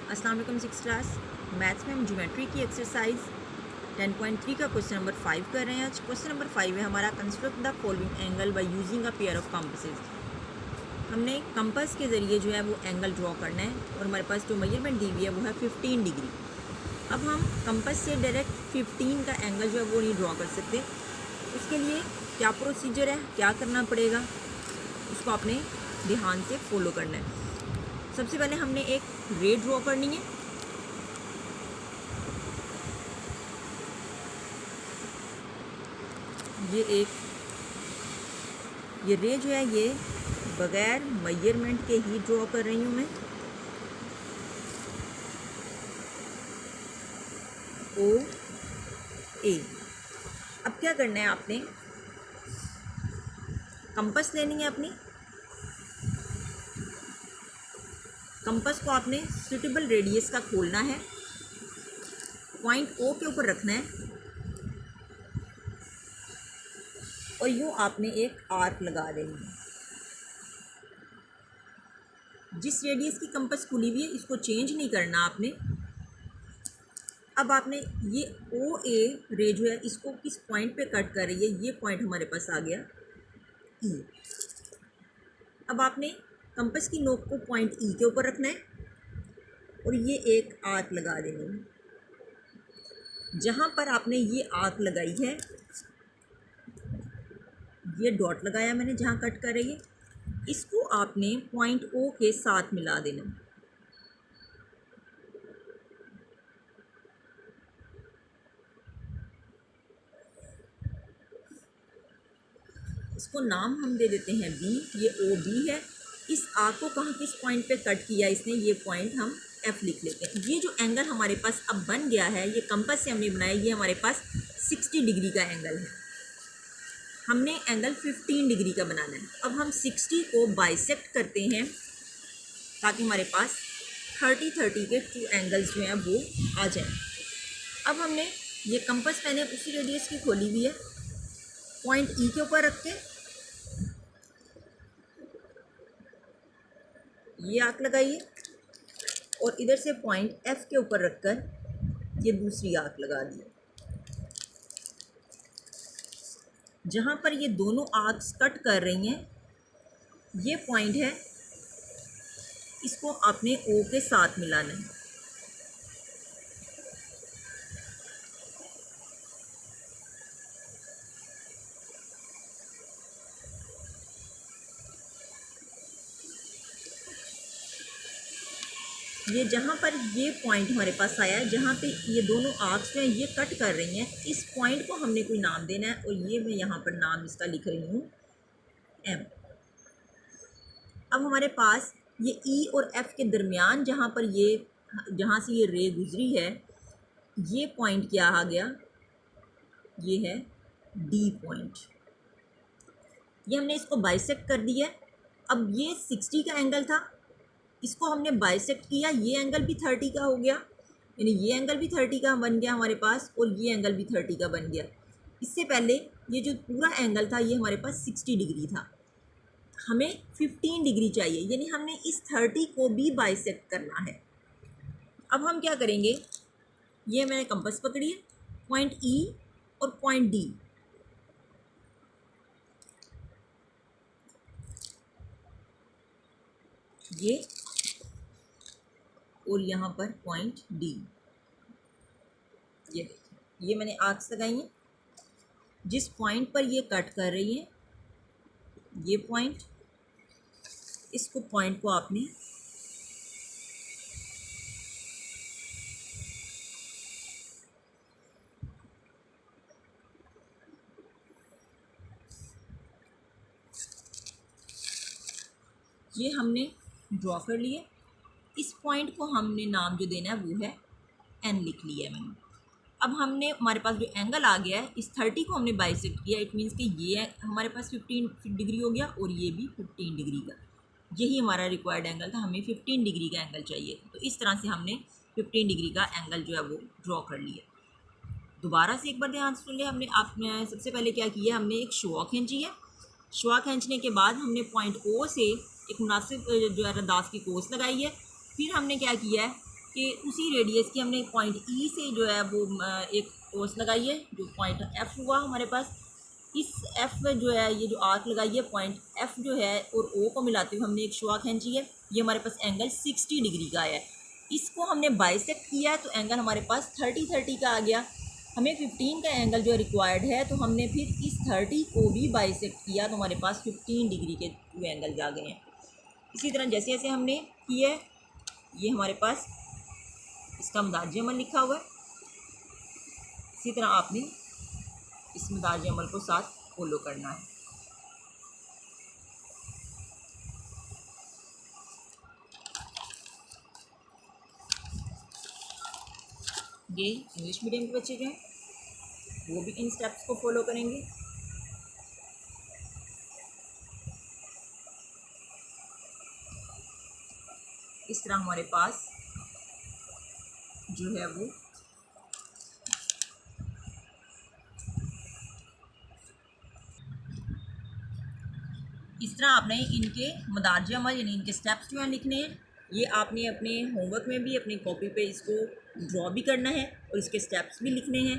अस्सलाम वालेकुम। Six class maths में हम ज्योमेट्री की एक्सरसाइज 10.3 का क्वेश्चन नंबर 5 कर रहे हैं। आज क्वेश्चन नंबर 5 है हमारा, construct the following angle by using a pair of compasses. हमने कंपस के ज़रिए जो है वो एंगल ड्रॉ करना है और हमारे पास जो मेजरमेंट दी हुई है वो है 15 डिग्री। अब हम कंपस से डायरेक्ट 15 का एंगल जो है वो नहीं ड्रॉ कर सकते। उसके लिए क्या प्रोसीजर है, क्या करना पड़ेगा, उसको आपने ध्यान से फॉलो करना है। सबसे पहले हमने एक रे ड्रॉ करनी है। ये रे जो है ये बगैर मेजरमेंट के ही ड्रॉ कर रही हूँ मैं। ओ ए। अब क्या करना है, आपने कंपास लेनी है अपनी। कंपास को आपने सूटेबल रेडियस का खोलना है, पॉइंट ओ के ऊपर रखना है और यूँ आपने एक आर्क लगा देनी है। जिस रेडियस की कंपास खुली हुई है इसको चेंज नहीं करना आपने। अब आपने ये ओ ए रे जो है इसको किस पॉइंट पे कट कर रही है, ये पॉइंट हमारे पास आ गया ई। अब आपने कंपास की नोक को पॉइंट ई के ऊपर रखना है और ये एक आर्क लगा देनी है। जहाँ पर आपने ये आर्क लगाई है, ये डॉट लगाया मैंने जहाँ कट कर रही है, इसको आपने पॉइंट ओ के साथ मिला देना। इसको नाम हम दे देते हैं बी। ये ओ बी है। इस आर्क को कहाँ किस पॉइंट पे कट किया इसने, ये पॉइंट हम एफ लिख लेते हैं। ये जो एंगल हमारे पास अब बन गया है, ये कंपास से हमने बनाया, ये हमारे पास 60 डिग्री का एंगल है। हमने एंगल 15 डिग्री का बनाना है। अब हम 60 को बाइसेक्ट करते हैं ताकि हमारे पास 30-30 के टू एंगल्स जो हैं वो आ जाएं। अब हमने ये कंपास मैंने उसी रेडियस की खोली हुई है, पॉइंट ई के ऊपर रख के ये आर्क लगाइए और इधर से पॉइंट एफ के ऊपर रखकर ये दूसरी आर्क लगा दी। जहाँ पर ये दोनों आर्क्स कट कर रही हैं, ये पॉइंट है, इसको आपने ओ के साथ मिलाना है। ये जहाँ पर ये पॉइंट हमारे पास आया है, जहाँ पे ये दोनों आर्क्स जो हैं ये कट कर रही हैं, इस पॉइंट को हमने कोई नाम देना है और ये मैं यहाँ पर नाम इसका लिख रही हूँ एम। अब हमारे पास ये ई और एफ के दरमियान जहाँ पर जहाँ से ये रे गुजरी है, ये पॉइंट क्या आ गया, ये है डी पॉइंट। ये हमने इसको बाइसेक्ट कर दिया। अब ये 60 का एंगल था, इसको हमने बाइसेक्ट किया, ये एंगल भी 30 का हो गया, यानी ये एंगल भी 30 का बन गया हमारे पास और ये एंगल भी 30 का बन गया। इससे पहले ये जो पूरा एंगल था ये हमारे पास 60 डिग्री था, हमें 15 डिग्री चाहिए, यानी हमने इस 30 को भी बाइसेक्ट करना है। अब हम क्या करेंगे, ये मैंने कंपास पकड़ी है, पॉइंट ई और पॉइंट डी, ये और यहाँ पर पॉइंट डी, ये मैंने आर्क्स लगाई हैं। जिस पॉइंट पर ये कट कर रही है, ये पॉइंट, इसको पॉइंट को आपने ये हमने ड्रॉ कर लिए। इस पॉइंट को हमने नाम जो देना है वो है एन, लिख लिया है मैंने। अब हमने हमारे पास जो एंगल आ गया है, इस 30 को हमने बाइसेक्ट किया, इट मीन्स कि ये हमारे पास 15 डिग्री हो गया और ये भी 15 डिग्री का। यही हमारा रिक्वायर्ड एंगल था, हमें 15 डिग्री का एंगल चाहिए। तो इस तरह से हमने 15 डिग्री का एंगल जो है वो ड्रॉ कर लिया। दोबारा से एक बार ध्यान सुन ले, आपने सबसे पहले क्या किया, हमने एक शुआ खींची है। शुआ खींचने के बाद हमने पॉइंट ओ से एक मुनासिब जो है रदाफ की कोस लगाई है। फिर हमने क्या किया है, कि उसी रेडियस की हमने पॉइंट ई से जो है वो एक कोस लगाई है, जो पॉइंट एफ हुआ हमारे पास। इस एफ जो है ये जो आर्क लगाई है पॉइंट एफ जो है और ओ को मिलाते हुए हमने एक शुआ खींची है। ये हमारे पास एंगल 60 डिग्री का है। इसको हमने बाइसेक्ट किया तो एंगल हमारे पास 30 का आ गया। हमें 15 का एंगल जो रिक्वायर्ड है, तो हमने फिर इस 30 को भी बाइसेक्ट किया तो हमारे पास 15 डिग्री के टू एंगल्स आ गए हैं। इसी तरह जैसे जैसे हमने किया है, ये हमारे पास इसका मदाजी अमल लिखा हुआ है। इसी तरह आपने इस मदाजी अमल को साथ फॉलो करना है। ये इंग्लिश मीडियम के बच्चे जो हैं वो भी इन स्टेप्स को फॉलो करेंगे। इस तरह हमारे पास जो है वो इस तरह आपने इनके मदारज अमल यानी इनके स्टेप्स जो हैं लिखने हैं। ये आपने अपने होमवर्क में भी अपनी कॉपी पे इसको ड्रॉ भी करना है और इसके स्टेप्स भी लिखने हैं।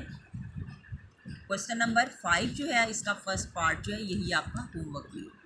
क्वेश्चन नंबर 5 जो है इसका फर्स्ट पार्ट जो है यही आपका होमवर्क है।